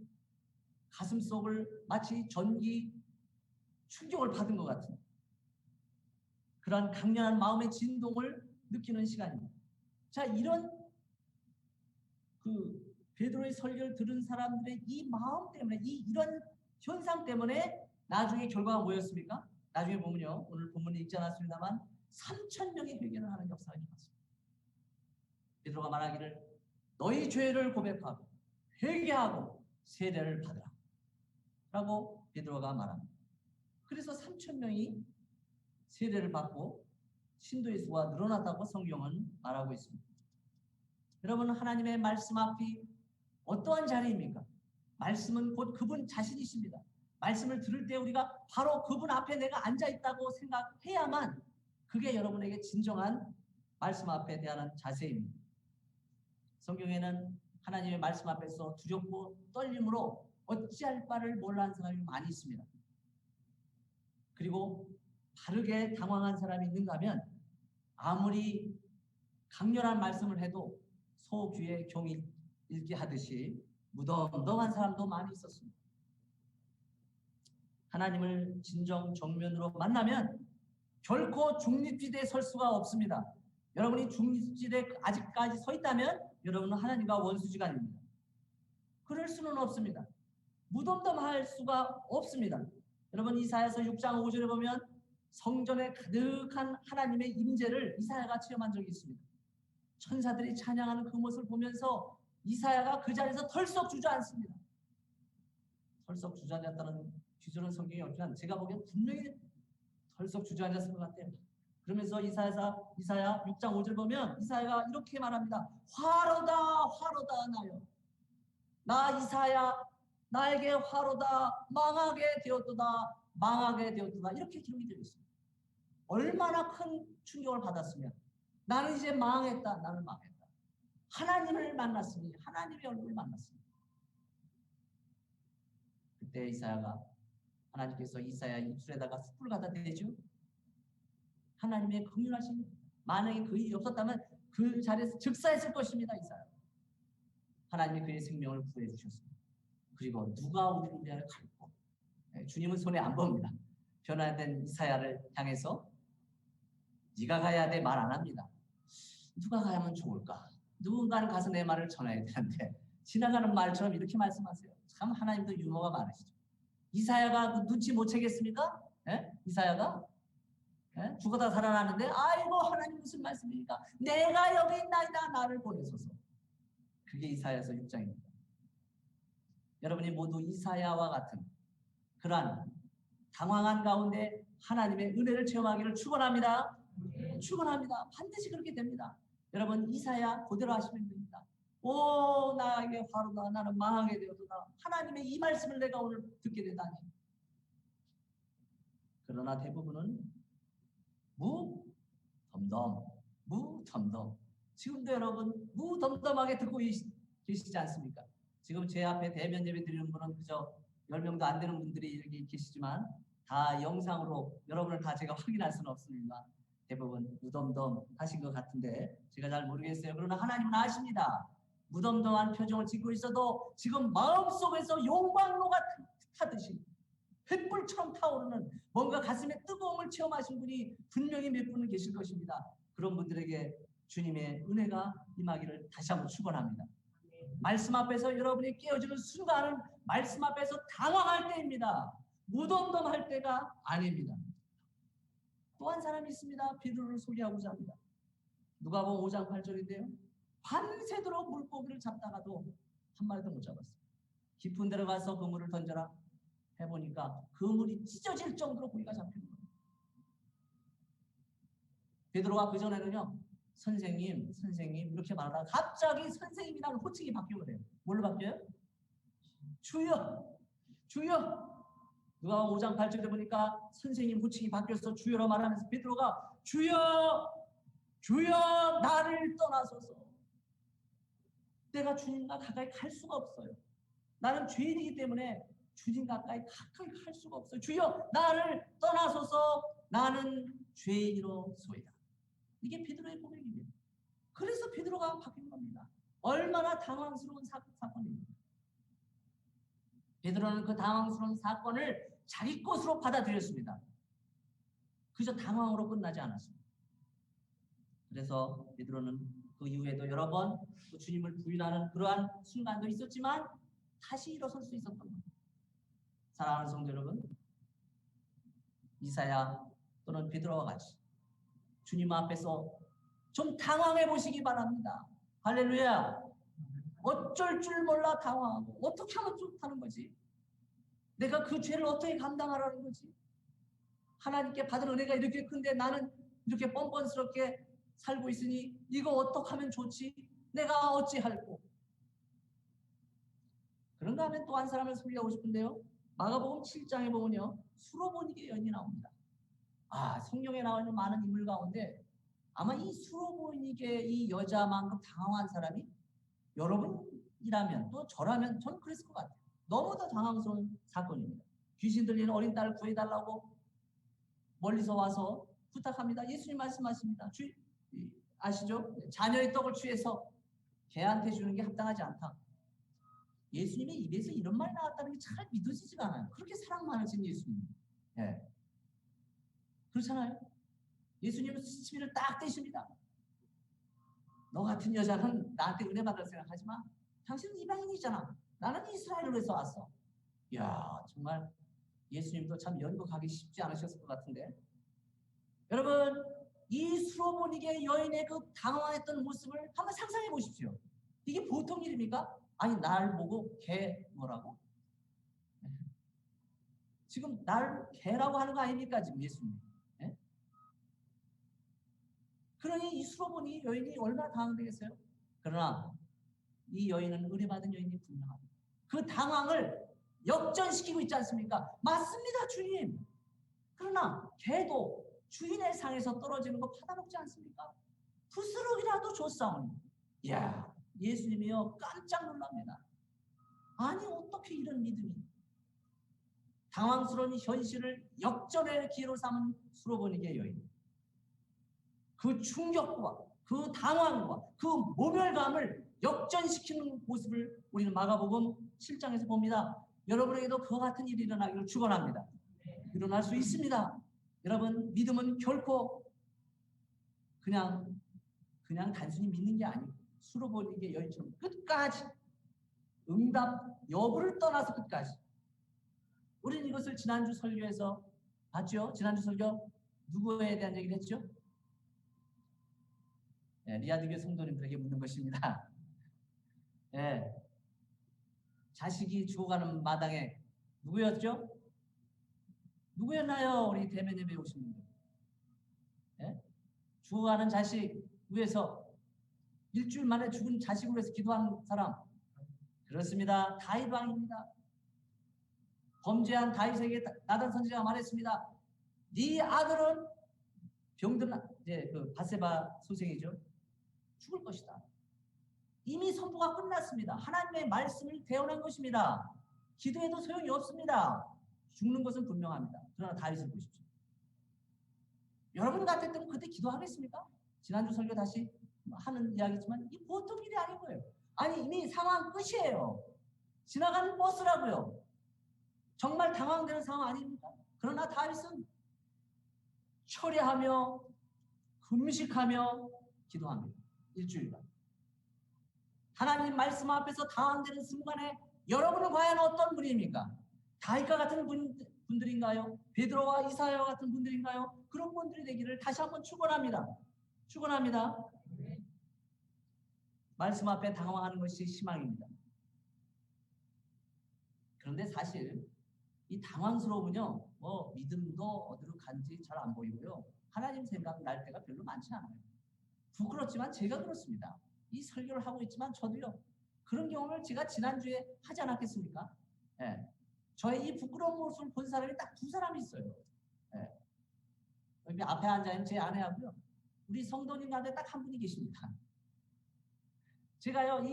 가슴 속을 마치 전기 충격을 받은 것 같은 그러한 강렬한 마음의 진동을 느끼는 시간입니다. 자, 이런 그 베드로의 설교를 들은 사람들의 이 마음 때문에, 이런 현상 때문에 나중에 결과가 뭐였습니까? 나중에 보면요, 오늘 본문에 읽지 않았습니다만 3,000명이 회개를 하는 역사가 일어났습니다. 베드로가 말하기를 너희 죄를 고백하고 회개하고 세례를 받으라 라고 베드로가 말합니다. 그래서 3,000명이 세례를 받고 신도의 수가 늘어났다고 성경은 말하고 있습니다. 여러분, 하나님의 말씀 앞이 어떠한 자리입니까? 말씀은 곧 그분 자신이십니다. 말씀을 들을 때 우리가 바로 그분 앞에 내가 앉아있다고 생각해야만 그게 여러분에게 진정한 말씀 앞에 대한 자세입니다. 성경에는 하나님의 말씀 앞에서 두렵고 떨림으로 어찌할 바를 몰라 하는 사람이 많이 있습니다. 그리고 바르게 당황한 사람이 있는가 하면 아무리 강렬한 말씀을 해도 소 귀에 종이 읽기 하듯이 무덤덤한 사람도 많이 있었습니다. 하나님을 진정 정면으로 만나면 결코 중립지대에 설 수가 없습니다. 여러분이 중립지대에 아직까지 서 있다면 여러분은 하나님과 원수지간입니다. 그럴 수는 없습니다. 무덤덤할 수가 없습니다. 여러분, 이사야서 6장 5절에 보면 성전에 가득한 하나님의 임재를 이사야가 체험한 적이 있습니다. 천사들이 찬양하는 그 모습을 보면서 이사야가 그 자리에서 털썩 주저앉습니다. 털썩 주저앉았다는 기술은 성경이 없지만 제가 보기엔 분명히 털썩 주저앉았을 것 같아요. 그러면서 이사야 6장 5절 보면 이사야가 이렇게 말합니다. 화로다 나여, 나 이사야 나에게 화로다, 망하게 되었도다 이렇게 기록이 되어 있습니다. 얼마나 큰 충격을 받았으면 나는 이제 망했다. 하나님을 만났으니 하나님의 얼굴을 만났습니다. 그때 이사야가 하나님께서 이사야 입술에다가 숯불 갖다 대죠. 하나님의 긍휼하심, 만약에 그 일이 없었다면 그 자리에서 즉사했을 것입니다. 이사야. 하나님이 그의 생명을 구해 주셨습니다. 그리고 누가 우리를 위하여 갈고, 주님은 손에 안 봅니다. 변화된 이사야를 향해서 네가 가야 돼 말 안 합니다. 누가 가야면 좋을까? 누군가는 가서 내 말을 전해야 되는데 지나가는 말처럼 이렇게 말씀하세요. 참 하나님도 유머가 많으시죠. 이사야가 그 눈치 못 채겠습니까? 이사야가 죽어다 살아나는데 아이고 하나님 무슨 말씀입니까? 내가 여기 있나이다 나를 보내소서. 그게 이사야서 6장입니다. 여러분이 모두 이사야와 같은 그러한 당황한 가운데 하나님의 은혜를 체험하기를 축원합니다. 축원합니다. 반드시 그렇게 됩니다. 여러분, 이사야 그대로 하시면 됩니다. 오, 나에게 화로다, 나는 망하게 되었도다. 하나님의 이 말씀을 내가 오늘 듣게 되다니. 그러나 대부분은 무덤덤. 지금도 여러분 무덤덤하게 듣고 계시지 않습니까? 지금 제 앞에 대면 예배 드리는 분은 그저 10명도 안 되는 분들이 여기 계시지만 다 영상으로 여러분을 다 제가 확인할 수는 없습니다. 대부분 무덤덤 하신 것 같은데 제가 잘 모르겠어요. 그러나 하나님은 아십니다. 무덤덤한 표정을 짓고 있어도 지금 마음속에서 용광로가 타듯이 횃불처럼 타오르는 뭔가 가슴에 뜨거움을 체험하신 분이 분명히 몇 분은 계실 것입니다. 그런 분들에게 주님의 은혜가 임하기를 다시 한번 축원합니다. 말씀 앞에서 여러분이 깨어지는 순간은 말씀 앞에서 당황할 때입니다. 무덤덤할 때가 아닙니다. 또 한 사람이 있습니다. 베드로를 소개하고자 합니다. 누가복음 5장 8절인데요. 밤새도록 물고기를 잡다가도 한 마리도 못 잡았어요. 깊은 데로 가서 그물을 던져라 해보니까 그물이 찢어질 정도로 고기가 잡히는 거예요. 베드로가 그 전에는요, 선생님 이렇게 말하다가 갑자기 선생님이라는 호칭이 바뀌어버려요. 뭘로 바뀌어요? 주여. 누가복음 5장 8절에 보니까 선생님 호칭이 바뀌어서 주여로 말하면서 베드로가 주여 나를 떠나소서. 내가 주님과 가까이 갈 수가 없어요. 나는 죄인이기 때문에 주님 가까이 갈 수가 없어요. 주여 나를 떠나소서. 나는 죄인이로소이다. 이게 베드로의 고백입니다. 그래서 베드로가 바뀐 겁니다. 얼마나 당황스러운 사건입니다. 베드로는 그 당황스러운 사건을 자기 것으로 받아들였습니다. 그저 당황으로 끝나지 않았습니다. 그래서 베드로는 그 이후에도 여러 번 또 주님을 부인하는 그러한 순간도 있었지만 다시 일어설 수 있었던 겁니다. 사랑하는 성도 여러분, 이사야 또는 베드로와 같이 주님 앞에서 좀 당황해 보시기 바랍니다. 할렐루야. 어쩔 줄 몰라 당황하고 어떻게 하면 좋다는 거지? 내가 그 죄를 어떻게 감당하라는 거지? 하나님께 받은 은혜가 이렇게 큰데 나는 이렇게 뻔뻔스럽게 살고 있으니 이거 어떻게 하면 좋지? 내가 어찌할꼬? 그런가 하면 또 한 사람을 소개하고 싶은데요. 마가복음 7장에 보면요. 수로보니게 여인이 나옵니다. 성경에 나오는 많은 인물 가운데 아마 이 수로보니게 이 여자만큼 당황한 사람이 여러분이라면 또 저라면 저는 그랬을 것 같아요. 너무도 당황스러운 사건입니다. 귀신 들리는 어린 딸을 구해달라고 멀리서 와서 부탁합니다. 예수님 말씀하십니다. 아시죠? 자녀의 떡을 취해서 개한테 주는 게 합당하지 않다. 예수님의 입에서 이런 말이 나왔다는 게 잘 믿어지지가 않아요. 그렇게 사랑 많으신 예수님. 네. 그렇잖아요. 예수님은 수치미를 딱 떼십니다. 너 같은 여자는 나한테 은혜 받을 생각하지 마. 당신은 이방인이잖아. 나는 이스라엘로에서 왔어. 이야, 정말 예수님도 참 연극하기 쉽지 않으셨을 것 같은데. 여러분, 이 수로보니게 여인의 그 당황했던 모습을 한번 상상해 보십시오. 이게 보통 일입니까? 아니, 날 보고 개 뭐라고? 지금 날 개라고 하는 거 아닙니까? 지금 예수님. 네? 그러니 이 수로보니 여인이 얼마나 당황되겠어요? 그러나 이 여인은 은혜받은 여인이 분명합니다. 그 당황을 역전시키고 있지 않습니까? 맞습니다, 주님. 그러나 개도 주인의 상에서 떨어지는 거 받아먹지 않습니까? 부스럭이라도 줬사오니. 이야, 예수님이요 깜짝 놀랍니다. 아니 어떻게 이런 믿음이? 당황스러운 현실을 역전의 기회로 삼은 수로보니게 여인. 그 충격과 그 당황과 그 모멸감을 역전시키는 모습을 우리는 마가복음 7장에서 봅니다. 여러분에게도 그와 같은 일이 일어나기를 축원합니다. 일어날 수 있습니다. 여러분, 믿음은 결코 그냥 단순히 믿는 게 아니고 수로보니게 여인처럼 끝까지 응답 여부를 떠나서 끝까지. 우리는 이것을 지난주 설교에서 봤죠? 지난주 설교 누구에 대한 얘기를 했죠? 네, 리아드교 성도님들에게 묻는 것입니다. 네, 자식이 죽어가는 마당에 누구였죠? 누구였나요? 우리 대면 예배에 오신 분들. 네? 죽어가는 자식 위해서 일주일 만에 죽은 자식을 위해서 기도한 사람. 그렇습니다. 다윗 왕입니다. 범죄한 다윗에게 나단 선지자가 말했습니다. 네 아들은 병든 그 바세바 소생이죠. 죽을 것이다. 이미 선포가 끝났습니다. 하나님의 말씀을 대언한 것입니다. 기도해도 소용이 없습니다. 죽는 것은 분명합니다. 그러나 다윗을 보십시오. 여러분 같았다면 그때 기도하겠습니까? 지난주 설교 다시 하는 이야기지만 이 보통 일이 아닌 거예요. 아니 이미 상황 끝이에요. 지나가는 버스라고요. 정말 당황되는 상황 아닙니까? 그러나 다윗은 철회하며 금식하며 기도합니다. 일주일간. 하나님 말씀 앞에서 당황되는 순간에 여러분은 과연 어떤 분입니까? 다윗과 같은 분들인가요? 베드로와 이사야와 같은 분들인가요? 그런 분들이 되기를 다시 한번 축원합니다. 축원합니다. 말씀 앞에 당황하는 것이 희망입니다. 그런데 사실 이 당황스러움은요, 뭐 믿음도 어디로 간지 잘 안 보이고요. 하나님 생각 날 때가 별로 많지 않아요. 부끄럽지만 제가 그렇습니다. 이 설교를 하고 있지만 저도요. 그런 경험을 제가 지난주에 하지 않았겠습니까? 예. 저의 이 부끄러운 모습을 본 사람이 딱 두 사람이 있어요. 예. 여기 앞에 앉아있는 제 아내하고요. 우리 성도님 가운데 딱 한 분이 계십니다. 제가요,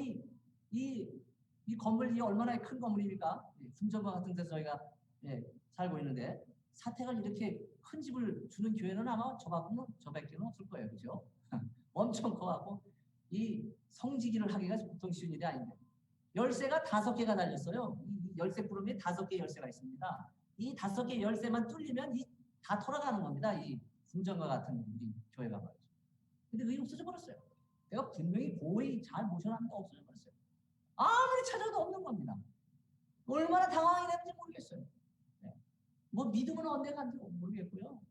이 건물, 이 얼마나 큰 건물입니까? 중전과 같은 데서 저희가 살고 있는데, 사택을 이렇게 큰 집을 주는 교회는 아마 저밖에는 없을 거예요. 그죠? 엄청 커갖고, 이 성지기를 하기가 보통 쉬운 일이 아닌데, 열쇠가 5개가 달렸어요. 이 열쇠 부름에 5개 열쇠가 있습니다. 이 5개 열쇠만 뚫리면 다 돌아가는 겁니다. 이 중전과 같은 우리 교회가 말이죠. 근데 그게 없어져 버렸어요. 내가 분명히 고의 잘 모셔놨는데 없어져 버렸어요. 아무리 찾아도 없는 겁니다. 얼마나 당황이 되는지 모르겠어요. 네. 뭐 믿음은 언제 간지 모르겠고요.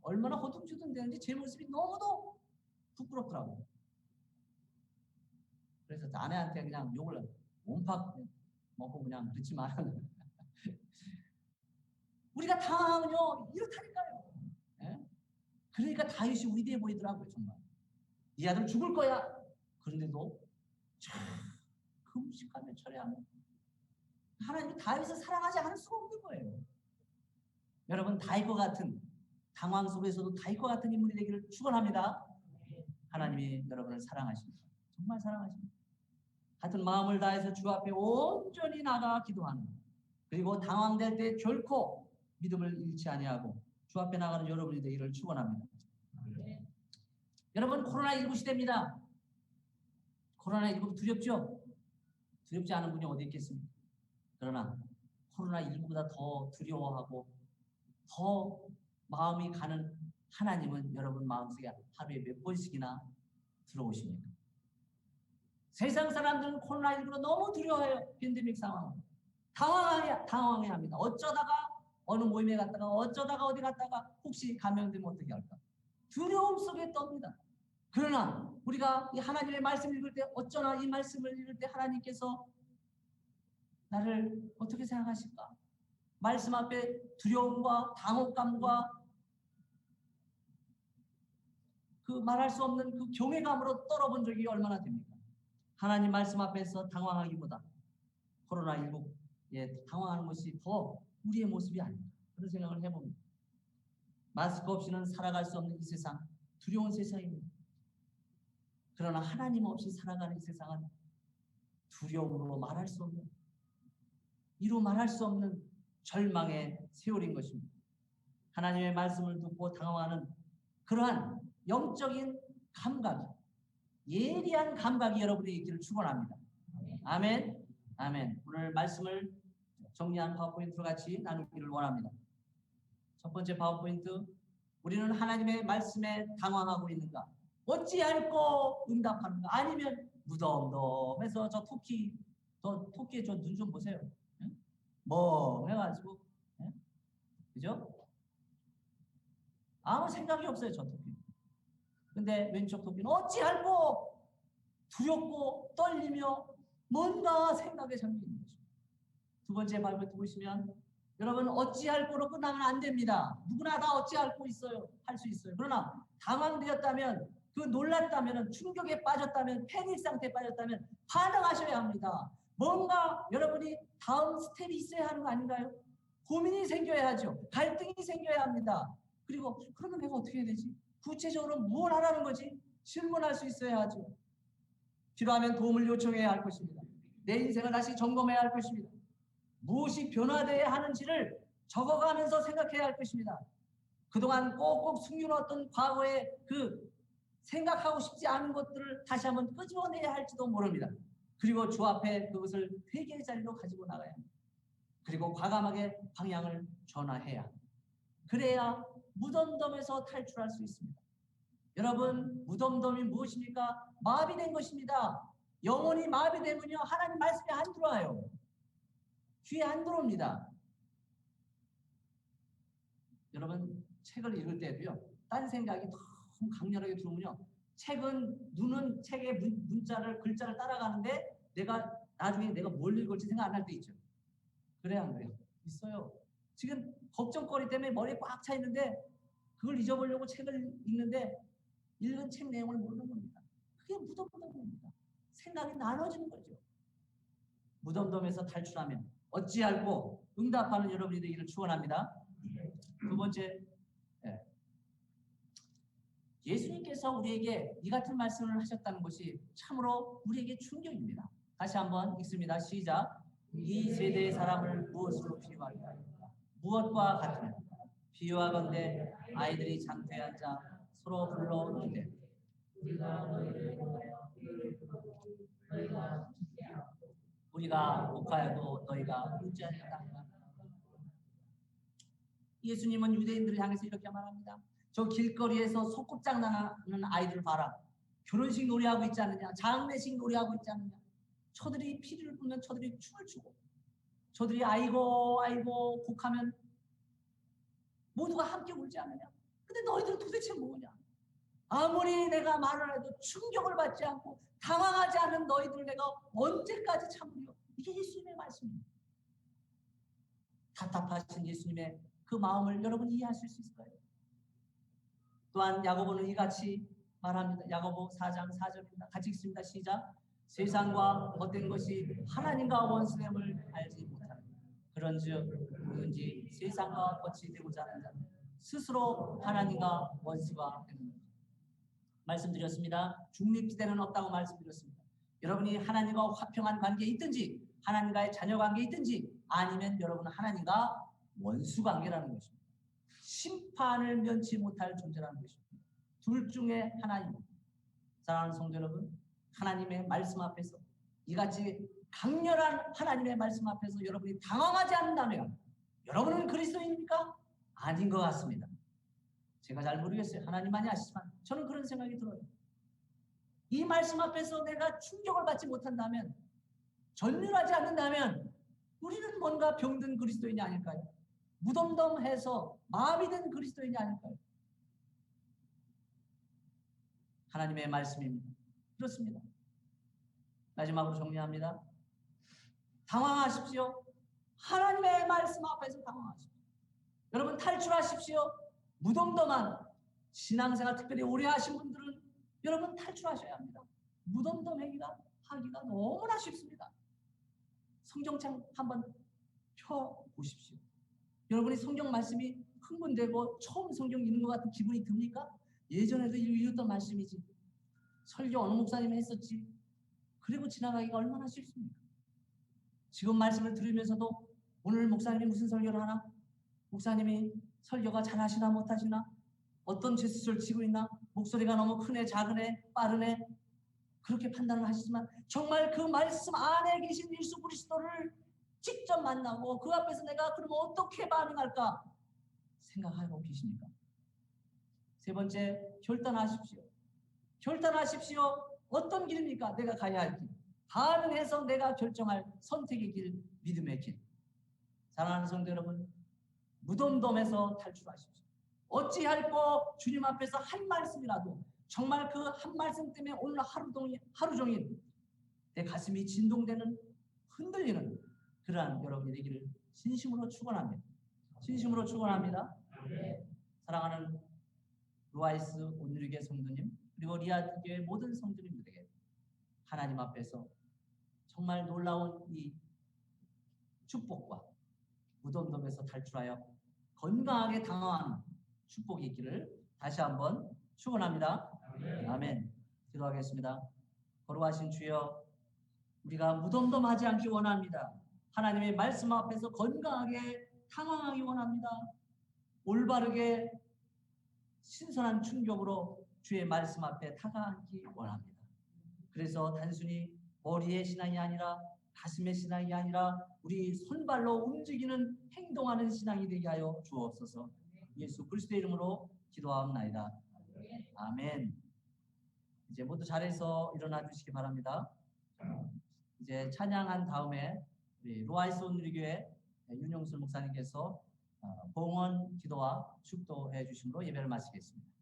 얼마나 허둥지둥 되는지 제 모습이 너무도 부끄럽더라고요. 그래서 아내한테 그냥 욕을 온팍 먹고 그냥 그렇지만 우리가 당하면요 이렇다니까요. 네? 그러니까 다윗이 위대해 보이더라고요. 정말 이 아들 죽을 거야. 그런데도 참 금식하며 철회하며 하나님이 다윗을 사랑하지 않을 수가 없는 거예요. 여러분 다윗과 같은 당황 속에서도 다윗과 같은 인물이 되기를 축원합니다. 하나님이 여러분을 사랑하십니다. 정말 사랑하십니다. 같은 마음을 다해서 주 앞에 온전히 나가 기도하는, 그리고 당황될 때 결코 믿음을 잃지 아니하고 주 앞에 나가는 여러분이 되기를 축원합니다. 여러분 코로나19 시대입니다. 코로나19 두렵죠? 두렵지 않은 분이 어디 있겠습니까? 그러나 코로나19보다 더 두려워하고 더 마음이 가는 하나님은 여러분 마음속에 하루에 몇 번씩이나 들어오십니까? 세상 사람들은 코로나19로 너무 두려워해요. 팬데믹 상황. 당황해야 합니다. 어쩌다가 어느 모임에 갔다가 어쩌다가 어디 갔다가 혹시 감염되면 어떻게 할까? 두려움 속에 떱니다. 그러나 우리가 이 하나님의 말씀을 읽을 때 어쩌나 이 말씀을 읽을 때 하나님께서 나를 어떻게 생각하실까? 말씀 앞에 두려움과 당혹감과 그 말할 수 없는 그 경외감으로 떨어본 적이 얼마나 됩니까? 하나님 말씀 앞에서 당황하기보다 코로나19에 당황하는 것이 더 우리의 모습이 아닌가 그런 생각을 해봅니다. 마스크 없이는 살아갈 수 없는 이 세상, 두려운 세상입니다. 그러나 하나님 없이 살아가는 이 세상은 두려움으로 말할 수 없는, 이루 말할 수 없는 절망의 세월인 것입니다. 하나님의 말씀을 듣고 당황하는 그러한 영적인 감각이, 예리한 감각이 여러분에게 있기를 축원합니다. 아멘. 아멘. 오늘 말씀을 정리한 파워포인트로 같이 나누기를 원합니다. 첫 번째 파워포인트, 우리는 하나님의 말씀에 당황하고 있는가? 어찌할꼬 응답하는가? 아니면 무덤덤해서 저 토끼의 저 눈 좀 보세요. 멍해가지고, 그죠? 아무 생각이 없어요, 저 토끼. 근데 왼쪽 토끼는 어찌할꼬 두렵고 떨리며 뭔가 생각에 잠겨 있는 것입니다. 두 번째 말을 보시면 여러분 어찌할꼬로 끝나면 안 됩니다. 누구나 다 어찌할꼬 있어요. 할 수 있어요. 그러나 당황되었다면, 그 놀랐다면, 충격에 빠졌다면, 패닉 상태에 빠졌다면 반응하셔야 합니다. 뭔가 여러분이 다음 스텝이 있어야 하는 거 아닌가요? 고민이 생겨야 하죠. 갈등이 생겨야 합니다. 그리고 그러면 내가 어떻게 해야 되지? 구체적으로 뭘 하라는 거지? 질문할 수 있어야 하죠. 필요하면 도움을 요청해야 할 것입니다. 내 인생을 다시 점검해야 할 것입니다. 무엇이 변화되어야 하는지를 적어가면서 생각해야 할 것입니다. 그동안 꼭꼭 숨겨놓았던 과거의 그 생각하고 싶지 않은 것들을 다시 한번 끄집어내야 할지도 모릅니다. 그리고 주 앞에 그것을 회개의 자리로 가지고 나가야 합니다. 그리고 과감하게 방향을 전환해야 합니다. 그래야 무덤덤에서 탈출할 수 있습니다. 여러분, 무덤덤이 무엇입니까? 마비된 것입니다. 영혼이 마비되면요, 하나님 말씀이 안 들어와요. 귀에 안 들어옵니다. 여러분, 책을 읽을 때도요, 딴 생각이 너무 강렬하게 들어오면요, 눈은 책의 글자를 따라가는데 나중에 내가 뭘 읽을지 생각 안 할 때 있죠. 그래야 안 그래요? 있어요. 지금 걱정거리 때문에 머리에 꽉 차 있는데 그걸 잊어보려고 책을 읽는데 읽은 책 내용을 모르는 겁니다. 그게 무덤덤입니다. 생각이 나눠지는 거죠. 무덤덤에서 탈출하면 어찌할꼬 응답하는 여러분이 되기를 축원합니다. 두 번째, 예수님께서 우리에게 이 같은 말씀을 하셨다는 것이 참으로 우리에게 충격입니다. 다시 한번 읽습니다. 시작. 이 세대의 사람을 무엇으로 비유하리까? 무엇과 같으냐? 비유하건대 아이들이 장터에 앉아 서로 불러오는데 우리가 목하여도 너희가 웃지 않는다. 예수님은 유대인들을 향해서 이렇게 말합니다. 저 길거리에서 소꿉장난하는 아이들 봐라. 결혼식 놀이하고 있지 않느냐? 장례식 놀이하고 있지 않느냐? 저들이 피리를 불면 저들이 춤을 추고 저들이 아이고 아이고 곡하면 모두가 함께 울지 않느냐? 근데 너희들은 도대체 뭐냐? 아무리 내가 말을 해도 충격을 받지 않고 당황하지 않은 너희들을 내가 언제까지 참으려? 이게 예수님의 말씀입니다. 답답하신 예수님의 그 마음을 여러분이 이해하실 수 있을까요? 또한 야고보는 이같이 말합니다. 야고보 4장 4절입니다. 같이 읽습니다. 시작. 세상과 헛된 것이 하나님과 원수됨을 알지 못하는 그런즉 누구든지 세상과 같이 되고자 하는 자는 스스로 하나님과 원수가 되는 것입니다. 말씀드렸습니다. 중립지대는 없다고 말씀드렸습니다. 여러분이 하나님과 화평한 관계에 있든지 하나님과의 자녀 관계에 있든지 아니면 여러분은 하나님과 원수 관계라는 것입니다. 심판을 면치 못할 존재라는 것입니다. 둘 중에 하나입니다. 사랑하는 성도 여러분, 하나님의 말씀 앞에서 이같이 강렬한 하나님의 말씀 앞에서 여러분이 당황하지 않는다면 여러분은 그리스도인입니까? 아닌 것 같습니다. 제가 잘 모르겠어요. 하나님만이 아시지만 저는 그런 생각이 들어요. 이 말씀 앞에서 내가 충격을 받지 못한다면, 전율하지 않는다면 우리는 뭔가 병든 그리스도인이 아닐까요? 무덤덤해서 마비된 그리스도인이 아닐까요? 하나님의 말씀입니다. 그렇습니다. 마지막으로 정리합니다. 당황하십시오. 하나님의 말씀 앞에서 당황하십시오. 여러분 탈출하십시오. 무덤덤한 신앙생활 특별히 오래 하신 분들은 여러분 탈출하셔야 합니다. 무덤덤하기가 너무나 쉽습니다. 성경창 한번 펴보십시오. 여러분이 성경 말씀이 흥분되고 처음 성경 읽는 것 같은 기분이 듭니까? 예전에도 읽었던 말씀이지. 설교 어느 목사님이 했었지. 그리고 지나가기가 얼마나 쉽습니까? 지금 말씀을 들으면서도 오늘 목사님이 무슨 설교를 하나? 목사님이 설교가 잘하시나 못하시나? 어떤 제스처를 치고 있나? 목소리가 너무 크네, 작으네, 빠르네? 그렇게 판단을 하시지만 정말 그 말씀 안에 계신 예수 그리스도를 직접 만나고 그 앞에서 내가 그러면 어떻게 반응할까 생각하고 계십니까? 세 번째, 결단하십시오. 결단하십시오. 어떤 길입니까? 내가 가야 할 길. 반응해서 내가 결정할 선택의 길, 믿음의 길. 사랑하는 성도 여러분, 무덤덤에서 탈출하십시오. 어찌할꼬 주님 앞에서 한 말씀이라도 정말 그 한 말씀 때문에 오늘 하루 종일 내 가슴이 진동되는, 흔들리는 그러한 여러분이 되기를 진심으로 축원합니다. 진심으로 축원합니다. 사랑하는 루아이스 온누리교회 성도님 그리고 리아드교회 모든 성도님들에게 하나님 앞에서 정말 놀라운 이 축복과 무덤덤에서 탈출하여 건강하게 당황하는 축복이 있기를 다시 한번 축원합니다. 아멘. 기도하겠습니다. 거룩하신 주여, 우리가 무덤덤하지 않기 원합니다. 하나님의 말씀 앞에서 건강하게 당황하기 원합니다. 올바르게 신선한 충격으로 주의 말씀 앞에 다가가기 원합니다. 그래서 단순히 머리의 신앙이 아니라 가슴의 신앙이 아니라 우리 손발로 움직이는 행동하는 신앙이 되게 하여 주옵소서. 예수 그리스도의 이름으로 기도하옵나이다. 아멘. 이제 모두 자리에서 일어나 주시기 바랍니다. 이제 찬양한 다음에 우리 로아이스 온누리교회 윤용순 목사님께서 봉헌 기도와 축도해 주심으로 예배를 마치겠습니다.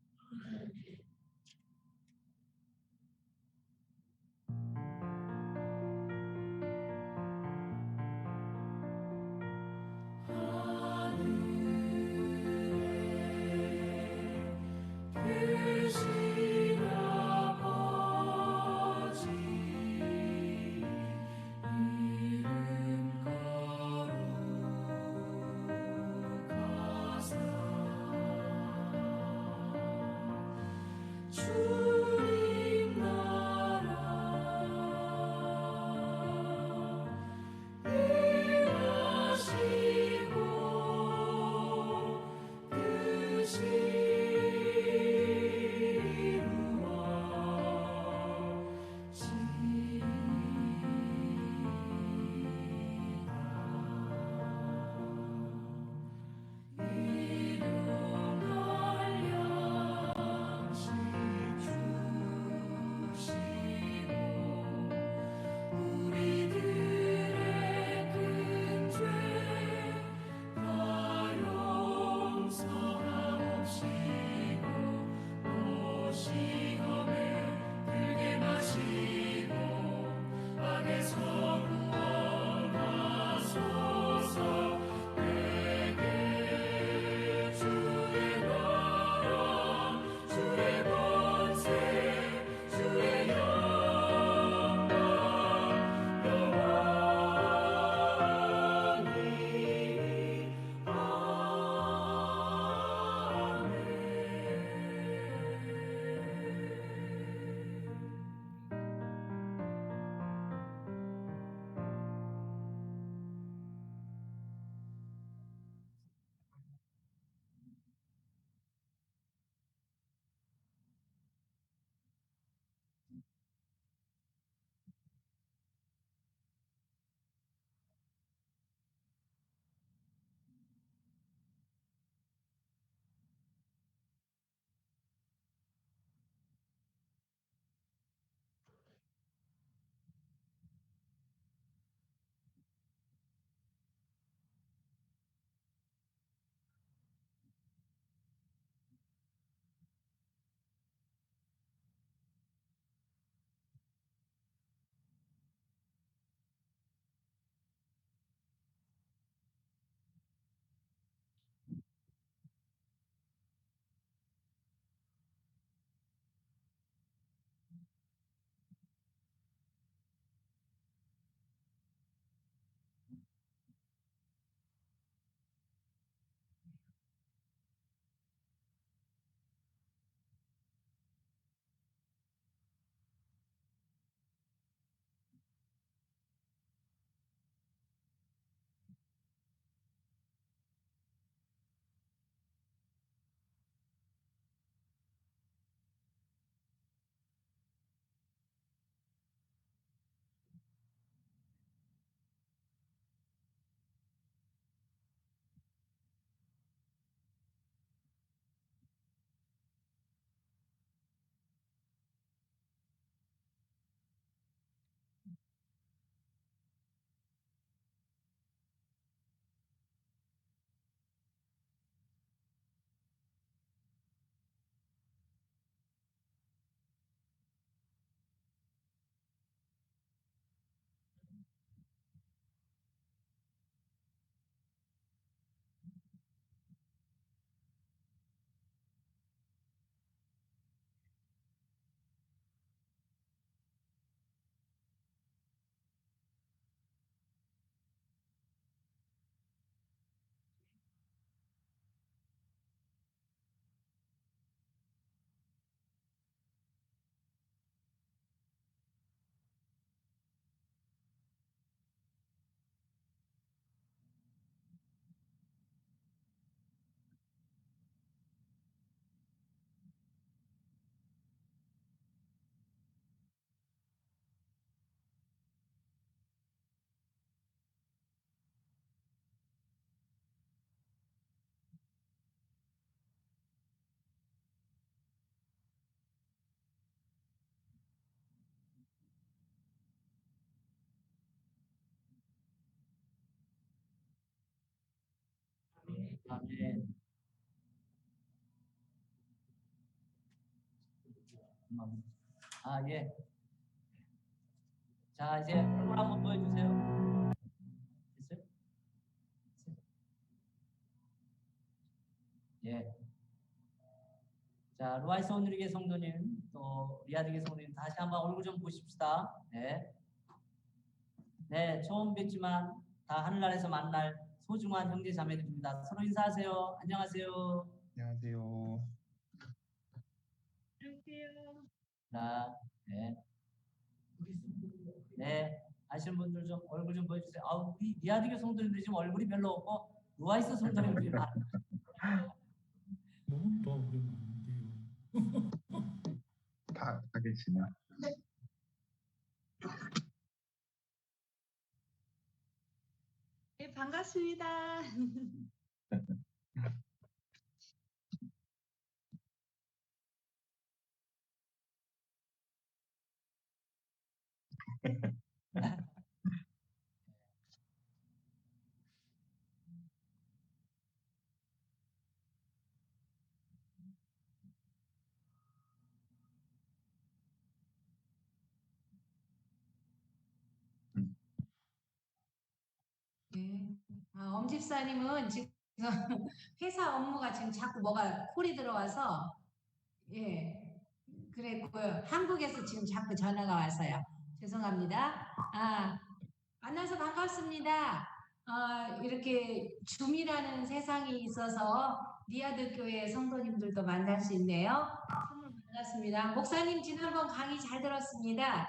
아멘. 아, 예. 자, 이제 얼굴 한번 보여주세요. 됐어요? 예. 자, 루아이스 온누리계 성도님, 또 리아드계 성도님 다시 한번 얼굴 좀 보십시다. 네. 네, 처음 뵙지만 다 하늘나라에서 만날 소중한 형제 자매들입니다. 서로 인사하세요. 안녕하세요. 안녕하세요. 자, 네. 네, 아시는 분들 좀 얼굴 좀 보여주세요. 아, 우리 리아드교 성도님들이 지금 얼굴이 별로 없고 루아이스 성도님들이 많아요. 뭐또 우리 많은데요. 다 계시나? 네, 반갑습니다. 네. 엄 집사님은 지금 회사 업무가 지금 자꾸 뭐가 콜이 들어와서 예 그랬고요. 한국에서 지금 자꾸 전화가 와서요. 죄송합니다. 만나서 반갑습니다. 이렇게 줌이라는 세상이 있어서 리아드 교회 성도님들도 만날 수 있네요. 정말 반갑습니다. 목사님 지난번 강의 잘 들었습니다.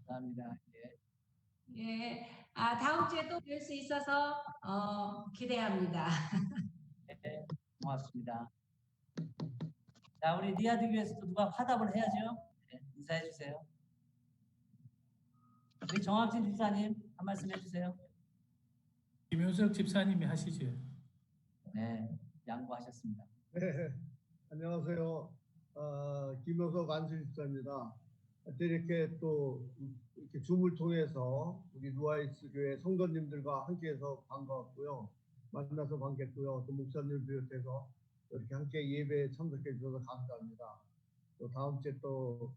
감사합니다. 예. 예. 다음 주에 또 뵐 수 있어서 기대합니다. 네, 고맙습니다. 자, 우리 리아드 교회에서도 누가 화답을 해야죠. 네, 인사해 주세요. 우리 정학진 집사님 한 말씀 해주세요. 김효석 집사님이 하시죠. 네, 양보하셨습니다. 네, 안녕하세요. 김효석 안수집사입니다. 이렇게 또 이렇게 줌을 통해서 우리 루아이스 교회 성도님들과 함께해서 반가웠고요. 만나서 반갑고요. 또 목사님 비롯해서 이렇게 함께 예배에 참석해 주셔서 감사합니다. 또 다음 주에 또